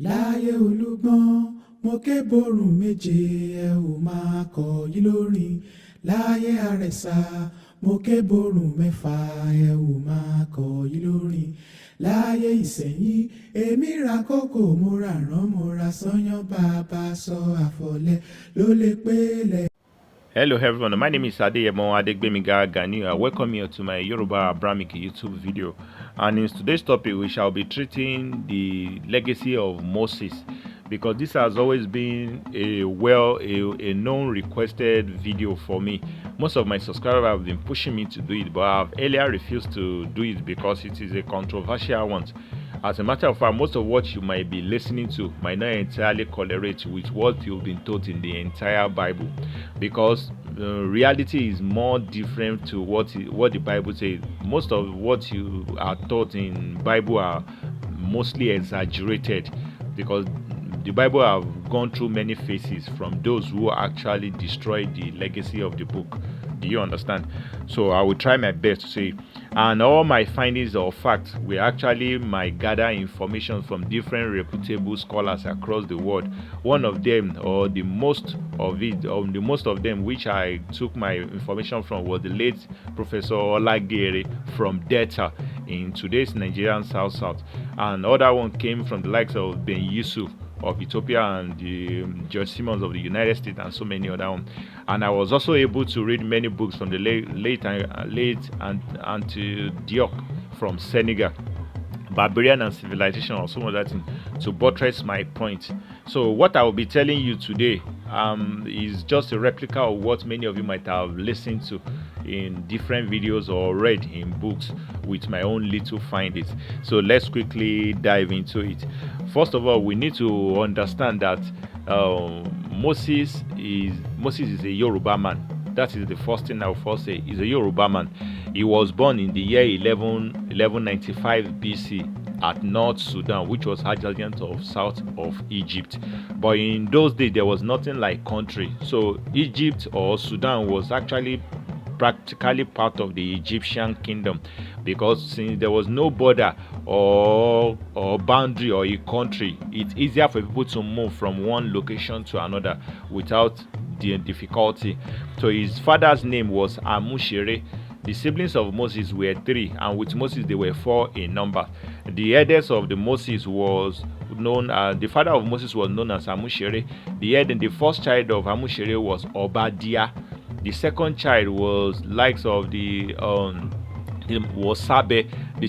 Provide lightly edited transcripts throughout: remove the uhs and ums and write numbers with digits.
láyé olúgbọ́n mo ké borùn méje ẹ ò máa kọ yí lórin láyé àrẹ̀sà mo ké borùn mẹ́fà ẹ ò máa kọ yí lórin láyé ìsẹ̀yìn èmi ra kókò mo ra rán mo ra sányán bàbá sọ àfọ̀lẹ́ ló lè pélé. Hello everyone, my name is Adeyemo Adegbemiga Gani. I welcome you to my Yoruba Abrahamic YouTube video. And in today's topic, we shall be treating the legacy of Moses, because this has always been a known requested video for me. Most of my subscribers have been pushing me to do it, but I've earlier refused to do it because it is a controversial one. As a matter of fact, most of what you might be listening to might not entirely correlate with what you've been taught in the entire Bible, because reality is more different to what the Bible says. Most of what you are taught in Bible are mostly exaggerated, because the Bible have gone through many phases from those who actually destroyed the legacy of the book. Do you understand? So I will try my best to say, and all my findings or facts will actually gather information from different reputable scholars across the world. One of them, or the most of them, which I took my information from, was the late Professor Olagere from Delta in today's Nigerian South, and other one came from the likes of Ben Yusuf of Ethiopia and the George Simmons of the United States, and so many other ones. And I was also able to read many books from the late Anta Diop from Senegal, Barbarian and Civilization, or some of that thing, to buttress my point. So what I will be telling you today is just a replica of what many of you might have listened to in different videos or read in books, with my own little findings. So let's quickly dive into it. First of all, we need to understand that Moses is a Yoruba man. That is the first thing I will first say. He's a Yoruba man. He was born in the year 1195 BC at North Sudan, which was adjacent of south of Egypt. But in those days, there was nothing like country. So Egypt or Sudan was actually practically part of the Egyptian kingdom, because since there was no border or boundary or a country, it's easier for people to move from one location to another without the difficulty. So his father's name was Amushere. The siblings of Moses were 3, and with Moses they were 4 in number. The eldest of the Moses was known as, the father of Moses was known as Amushere. The first child of Amushere was Obadiah. The second child was likes of was Sabe. The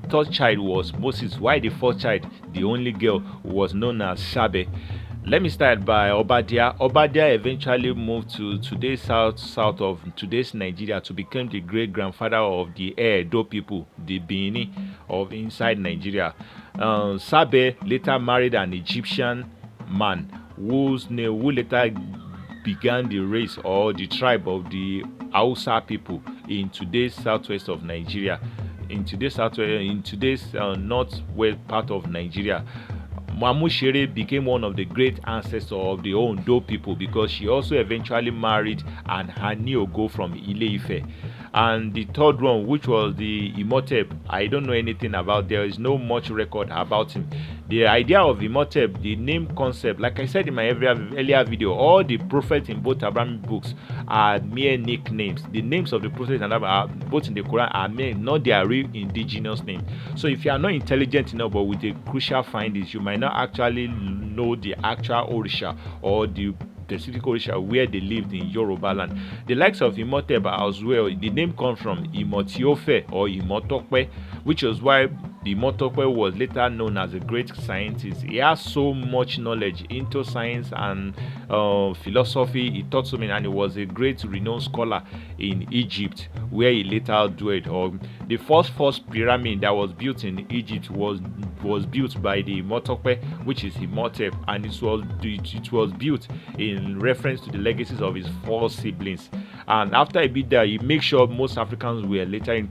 third child was Moses, while the fourth child, the only girl, was known as Sabe. Let me start by Obadiah. Obadiah eventually moved to today's south of today's Nigeria to become the great grandfather of the Edo people, the Bini of inside Nigeria. Sabe later married an Egyptian man who later began the race or the tribe of the Hausa people in today's southwest of Nigeria, in today's northwest part of Nigeria. Amushere became one of the great ancestors of the Ondo people, because she also eventually married an Haniogo from Ile-Ife. And the third one, which was the Imhotep, I don't know anything about. There is no much record about him. The idea of Imhotep, the name concept, like I said in my earlier video, all the prophets in both Abrahamic books are mere nicknames. The names of the prophets and both in the Quran are mere, not their real indigenous name. So if you are not intelligent enough, but with the crucial findings, you might not actually know the actual Orisha or the specific Orisha where they lived in Yoruba land. The likes of Imhotep as well, the name comes from Imotiofe or Imotokwe, which was why Imotokwe was later known as a great scientist. He has so much knowledge into science and philosophy. He taught so many, and he was a great renowned scholar in Egypt, where he later dwelled. The first pyramid that was built in Egypt was built by the Imotokwe, which is Imhotep, and it was built in reference to the legacies of his 4 siblings. And after he built that, he made sure most Africans were later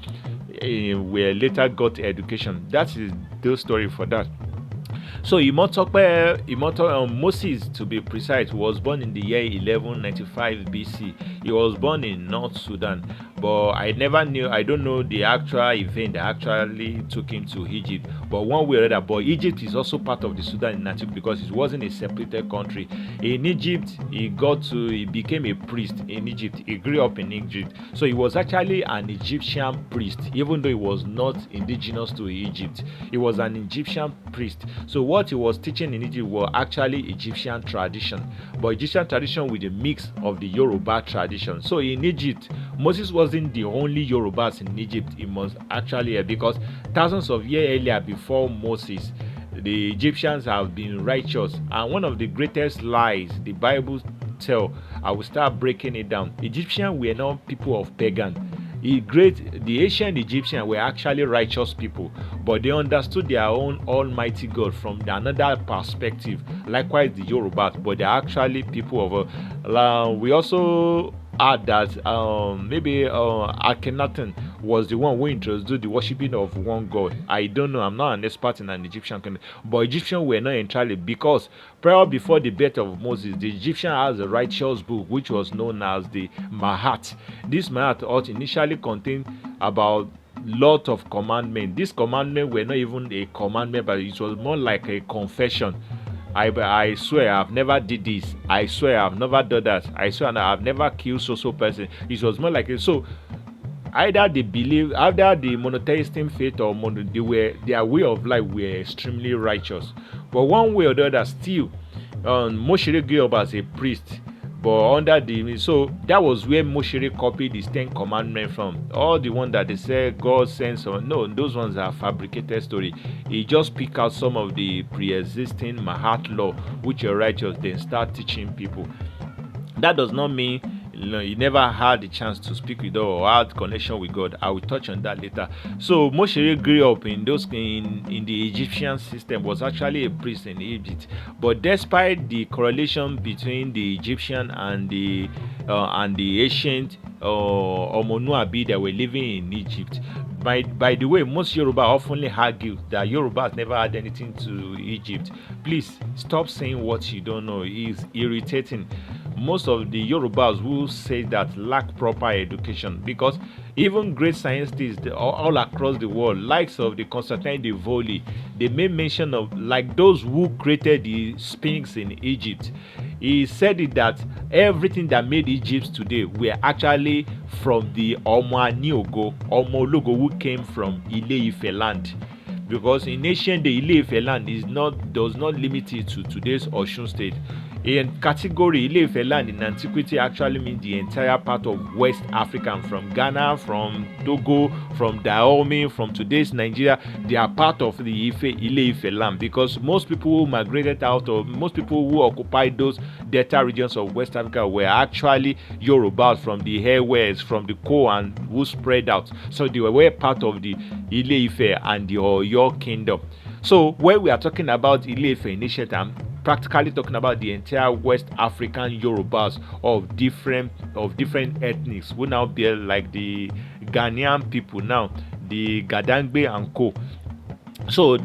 got education. That is the story for that. So Moses, to be precise, was born in the year 1195 BC. He was born in North Sudan, but I don't know the actual event that actually took him to Egypt. but one way or other. But Egypt is also part of the Sudan in antiquity because it wasn't a separated country. In Egypt, he became a priest in Egypt. He grew up in Egypt, so he was actually an Egyptian priest, even though he was not indigenous to Egypt. He was an Egyptian priest. So what he was teaching in Egypt were actually Egyptian tradition, but Egyptian tradition with a mix of the Yoruba tradition. So in Egypt, Moses wasn't the only Yorubas in Egypt. He must actually, because thousands of years earlier before Moses, the Egyptians have been righteous, and one of the greatest lies the Bible tell, I will start breaking it down. Egyptians were not people of pagan. The ancient Egyptians were actually righteous people, but they understood their own almighty God from another perspective. Likewise the Yorubas, but they're actually people of we also add that maybe Akhenaten was the one who introduced the worshipping of one god. I don't know, I'm not an expert in an Egyptian country, but Egyptians were not entirely, because prior before the birth of Moses, the Egyptian has a righteous book which was known as the Mahat. This Mahat initially contained about lot of commandments. These commandments were not even a commandment, but it was more like a confession. I swear I've never did this. I swear I've never done that. I swear I've never killed so person. It was more like so. Either they believe, either the monotheistic faith or their way of life were extremely righteous. But one way or the other, still, Moshe grew up as a priest. But under so that was where Moshe copied his 10 commandments from. All the ones that they say God sends, no, those ones are fabricated story. He just pick out some of the pre-existing Mahat law, which are righteous, then start teaching people. That does not mean he never had the chance to speak with God or had connection with God. I will touch on that later. So Moshe grew up in the Egyptian system, was actually a priest in Egypt. But despite the correlation between the Egyptian and the ancient Omonuabi that were living in Egypt, by the way, most Yoruba often argue that Yorubas never had anything to Egypt. Please stop saying what you don't know. It's irritating. Most of the Yorubas will say that lack proper education, because even great scientists all across the world, likes of the Constantine de Voli, they made mention of like those who created the Sphinx in Egypt. He said it that everything that made Egypt today were actually from the Omologo who came from Ile-Ife land. Because in ancient day, Ile-Ife land does not limit it to today's Osun state. In category, Ile-Ife land in antiquity actually means the entire part of West Africa, from Ghana, from Togo, from Dahomey, from today's Nigeria. They are part of the Ile-Ife land, because most people who migrated out, or most people who occupied those delta regions of West Africa, were actually Yorubas from the Airways, from the Ko, and who spread out. So they were part of the Ile-Ife and the Oyo kingdom. So when we are talking about Ile-Ife initiative, I'm practically talking about the entire West African Yorubas of different ethnics, who now be like the Ghanaian people now, the Gadangbe and Co. So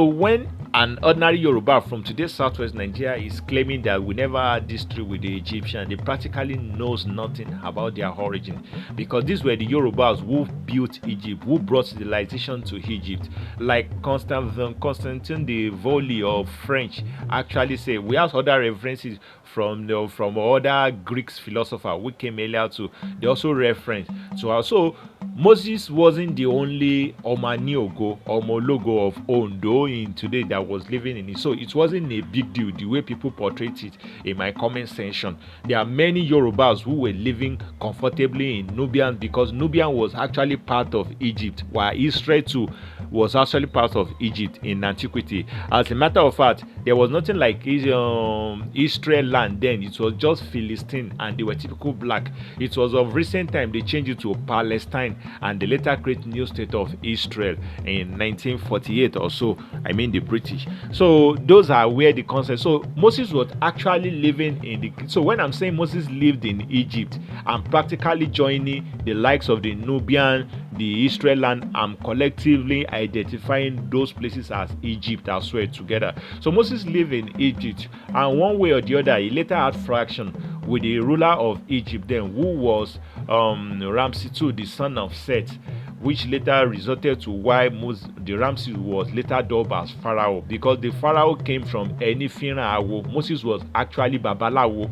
when an ordinary Yoruba from today's southwest Nigeria is claiming that we never had history with the Egyptian, they practically knows nothing about their origin, because these were the Yorubas who built Egypt, who brought civilization to Egypt. Like Constantine de Voli of French actually say, we have other references from other Greek philosophers who came earlier too. They also reference to also Moses wasn't the only Omologo of Ondo in today that was living in it. So it wasn't a big deal the way people portrayed it in my comment section. There are many Yorubas who were living comfortably in Nubian, because Nubian was actually part of Egypt, while Israel too was actually part of Egypt in antiquity. As a matter of fact, there was nothing like Israel land then. It was just Philistine, and they were typical black. It was of recent time they changed it to Palestine, and they later created new state of Israel in 1948 or so. I mean the British. So those are where the concept. So Moses was actually living in the. So when I'm saying Moses lived in Egypt, I'm practically joining the likes of the Nubian, the Israel land. I'm collectively identifying those places as Egypt as well together. So Moses lived in Egypt, and one way or the other, he later had fraction with the ruler of Egypt then, who was Ramses II, the son of Seth. which later resulted to why the Ramses was later dubbed as Pharaoh, because the Pharaoh came from Enifira Awo. Moses was actually Babalawo.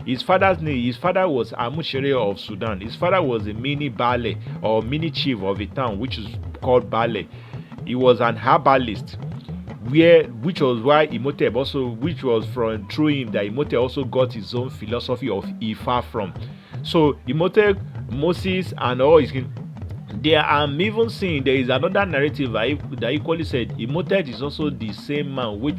His father was Amushere of Sudan. His father was a mini Bale or mini chief of a town which is called Bale. He was an herbalist, which was why Imhotep also, which was from through him that Imhotep also got his own philosophy of Ifa from. So Imhotep, Moses, and all his king. There, I'm even seeing there is another narrative that equally said Imhotep is also the same man which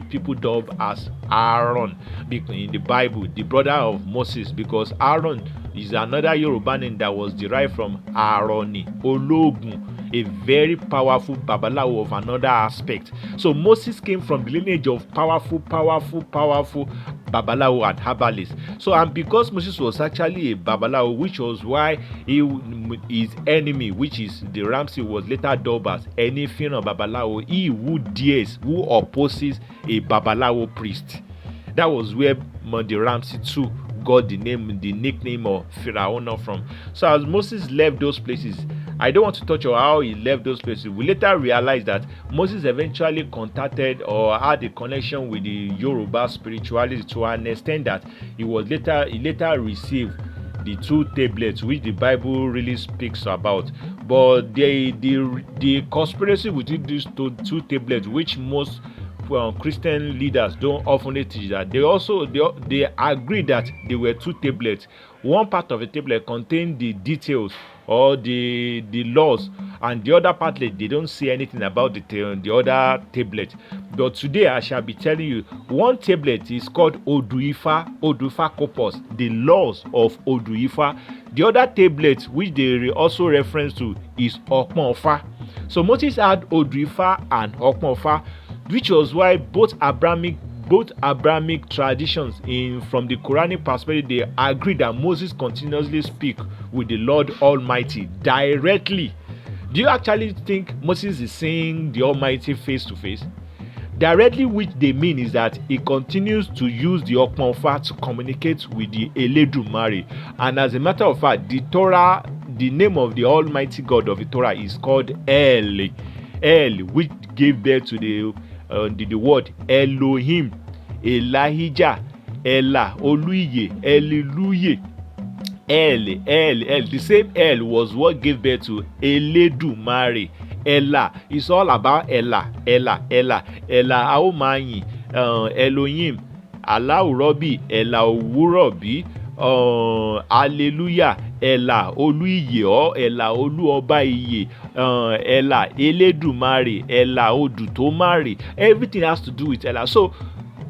people dub as Aaron in the Bible, the brother of Moses, because Aaron is another Yoruba name that was derived from Aaroni Ologun, a very powerful Babalawo of another aspect. So Moses came from the lineage of powerful Babalawo and herbalist. So, and because Moses was actually a Babalawo, which was why his enemy, which is the Ramses, was later dubbed as Enifira Babalawo, he who opposes a Babalawo priest. That was where the Ramses too got the nickname of Pharaoh from. So as Moses left those places, I don't want to touch on how he left those places. We later realized that Moses eventually contacted or had a connection with the Yoruba spirituality to an extent that he later received the 2 tablets which the Bible really speaks about. But the conspiracy between these two tablets, which most Christian leaders don't often teach, that they agree that there were 2 tablets. One part of the tablet contained the details or the laws, and the other part they don't say anything about the other tablet. But today I shall be telling you one tablet is called Oduifa Corpus, the laws of Oduifa. The other tablet which they also reference to is Okmofa. So Moses had Oduifa and Okmofa, which was why both Abrahamic traditions from the Quranic perspective, they agree that Moses continuously speak with the Lord Almighty directly. Do you actually think Moses is seeing the Almighty face to face? Directly, which they mean is that he continues to use the Okmofa to communicate with the Eledumare. And as a matter of fact, the Torah, the name of the Almighty God of the Torah is called El, which gave birth to the word Elohim, Elijah, Ella, Oluye, Eliluye. El. The same El was what gave birth to Eledumare. Ella. It's all about Ella. Aomayi, Elohim, Allah Urobi, Ella Urobi, Hallelujah, Ella Oluiye or Ella Oluobaiye, Ella Eledumare, Ella Odutomare. Everything has to do with Ella. So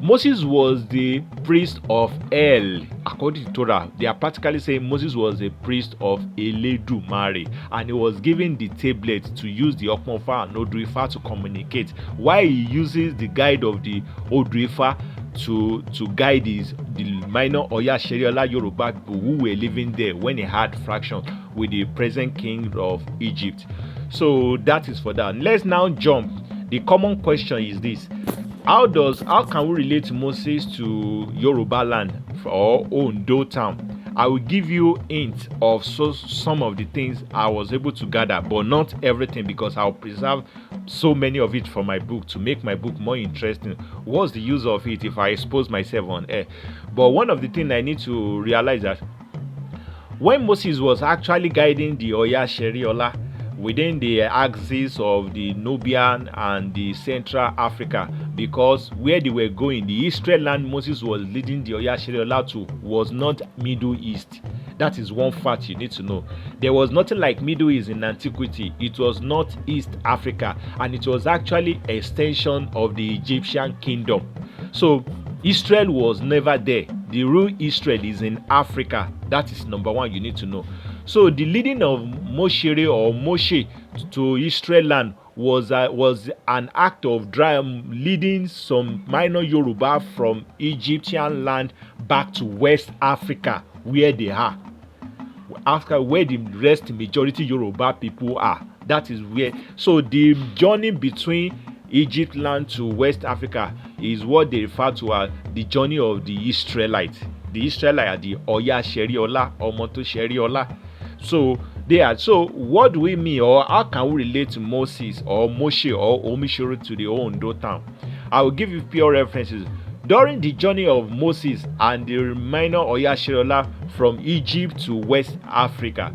Moses was the priest of El. According to Torah, they are practically saying Moses was a priest of Eledumare, and he was given the tablet to use the Okmofa and Oduifa to communicate, while he uses the guide of the Oduifa to guide the minor Oya Sheriola Yoruba people who were living there when he had fraction with the present king of Egypt. So that is for that. Let's now jump. The common question is this: How can we relate Moses to Yoruba land or Ondo town? I will give you hints of some of the things I was able to gather, but not everything, because I'll preserve so many of it for my book to make my book more interesting. What's the use of it if I expose myself on air? But one of the things I need to realize that when Moses was actually guiding the Oya Sheriola within the axis of the Nubian and the Central Africa, because where they were going, the Israel land Moses was leading the Oya Sheriola to was not Middle East. That is one fact you need to know. There was nothing like Middle East in antiquity. It was not East Africa, and it was actually an extension of the Egyptian kingdom. So Israel was never there. The real Israel is in Africa. That is number one you need to know. So the leading of Moshe to Israel land was an act of leading some minor Yoruba from Egyptian land back to West Africa, where they are. After where the rest majority Yoruba people are. That is where. So the journey between Egypt land to West Africa is what they refer to as the journey of the Israelites. The Israelites are the Oya Sheriola or Moto Sheriola. So they are. So what do we mean, or how can we relate to Moses or Moshe or Omishoro to the Ondo town? I will give you pure references. During the journey of Moses and the minor Oyashirola from Egypt to West Africa,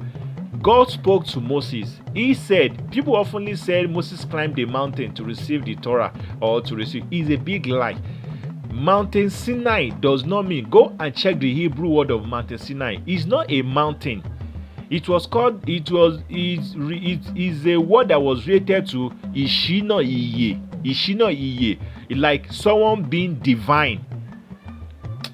God spoke to Moses. He said, people often said Moses climbed a mountain to receive the Torah or to receive. It's a big lie. Mountain Sinai does not mean, go and check the Hebrew word of Mountain Sinai. It's not a mountain. It is a word that was related to Ishino Iye, like someone being divine.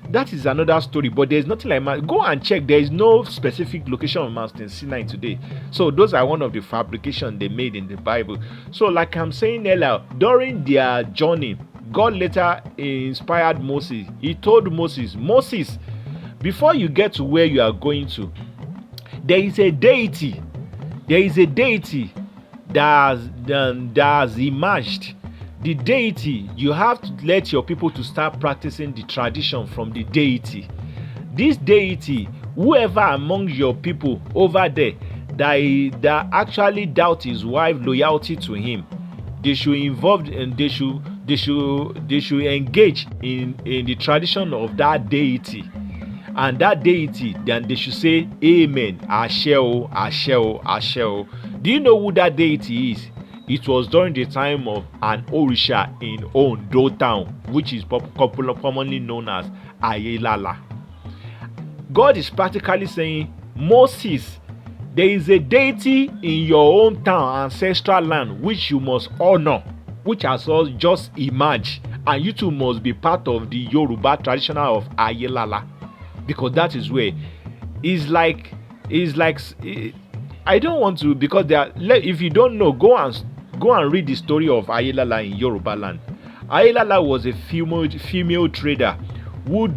That is another story, but there's nothing like go and check. There is no specific location of Mountain Sinai today. So those are one of the fabrications they made in the Bible. So like I'm saying earlier, during their journey, God later inspired Moses. He told Moses, before you get to where you are going to, there is a deity. There is a deity that has emerged. The deity, you have to let your people to start practicing the tradition from the deity. This deity, whoever among your people over there that actually doubt his wife's loyalty to him, they should involve and they should engage in the tradition of that deity. And that deity, then they should say amen, Asheo, Asheo, Asheo. Do you know who that deity is? It was during the time of an Orisha in Ondo town, which is commonly known as Ayelala. God is practically saying, Moses, there is a deity in your own town, ancestral land, which you must honor, which has just emerged, and you too must be part of the Yoruba traditional of Ayelala, because that is where I don't want to, because if you don't know, go and read the story of Ayelala in Yoruba land. Ayelala was a female trader who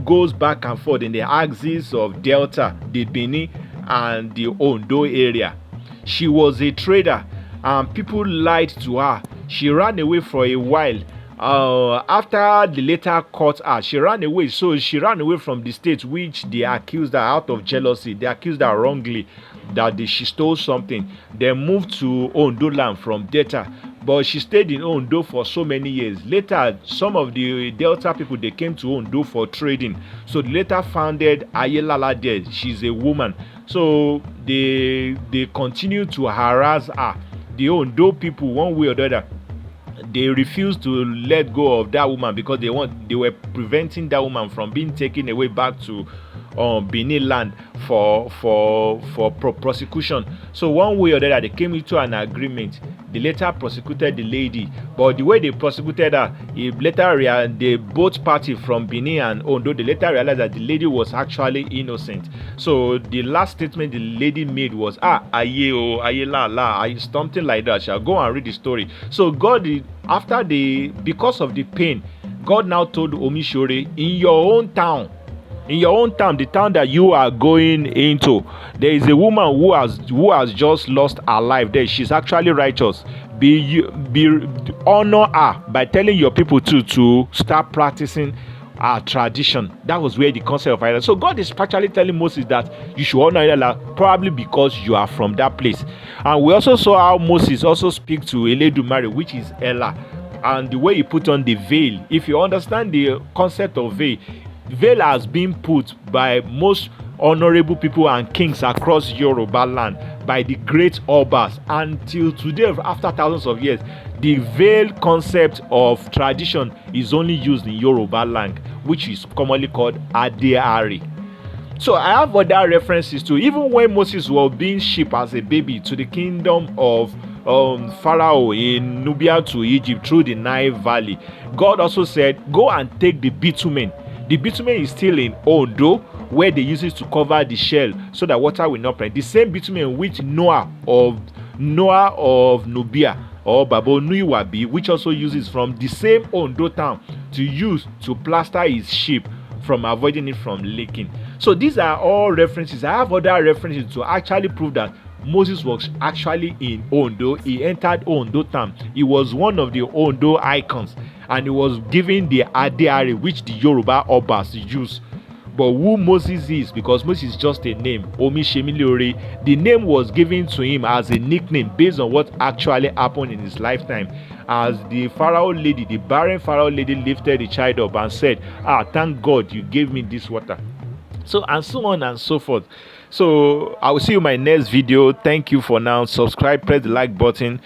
goes back and forth in the axis of Delta, the Benin and the Ondo area. She was a trader and people lied to her. She ran away for a while. After the later caught her, she ran away. So she ran away from the state which they accused her out of jealousy. They accused her wrongly that she stole something. They moved to Ondo land from Delta, but she stayed in Ondo for so many years. Later, some of the Delta people, they came to Ondo for trading. So they later founded Ayelala there. She's a woman. So they continued to harass her. The Ondo people, one way or the other, they refused to let go of that woman because they were preventing that woman from being taken away back to Benin land for prosecution. So one way or the other, they came into an agreement. They later prosecuted the lady, but the way they prosecuted her, both parties from Benin and Ondo, they later realized that the lady was actually innocent. So the last statement the lady made was something like that. Shall go and read the story. So God, because of the pain, God now told Omishore, in your own town, the town that you are going into, there is a woman who has just lost her life there. She's actually righteous. Honor her by telling your people to start practicing our tradition. That was where the concept of Ayelala. So God is actually telling Moses that you should honor Ayelala, probably because you are from that place. And we also saw how Moses also speak to Eledumare, which is Ella, and the way he put on the veil. If you understand the concept of veil has been put by most honorable people and kings across Yoruba land, by the great Obas. Until today, after thousands of years, the veil concept of tradition is only used in Yoruba land, which is commonly called Adeari. So I have other references to, even when Moses was being shipped as a baby to the kingdom of Pharaoh in Nubia to Egypt through the Nile Valley, God also said, go and take the bitumen. The bitumen is still in Ondo, where they use it to cover the shell so that water will not penetrate. The same bitumen which Noah of Nubia or Babo Nuiwabi, which also uses from the same Ondo town to use to plaster his ship from avoiding it from leaking. So these are all references. I have other references to actually prove that Moses was actually in Ondo. He entered Ondo town. He was one of the Ondo icons, and he was given the Adeari, which the Yoruba Obas use. But who Moses is, because Moses is just a name, Omishemilore, the name was given to him as a nickname based on what actually happened in his lifetime. As the Pharaoh lady, the barren Pharaoh lady lifted the child up and said, thank God you gave me this water. So, and so on and so forth. So I will see you in my next video. Thank you for now. Subscribe, press the like button.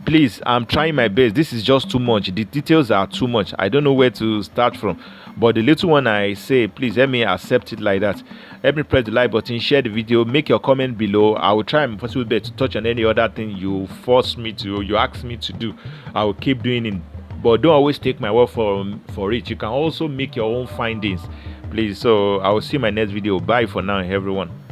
Please, I'm trying my best. This is just too much. The details are too much. I don't know where to start from. But the little one I say, please help me accept it like that. Help me press the like button, share the video, make your comment below. I will try my possible best to touch on any other thing you force me to, you ask me to do. I will keep doing it. But don't always take my word for it. You can also make your own findings, please. So I will see you in my next video. Bye for now, everyone.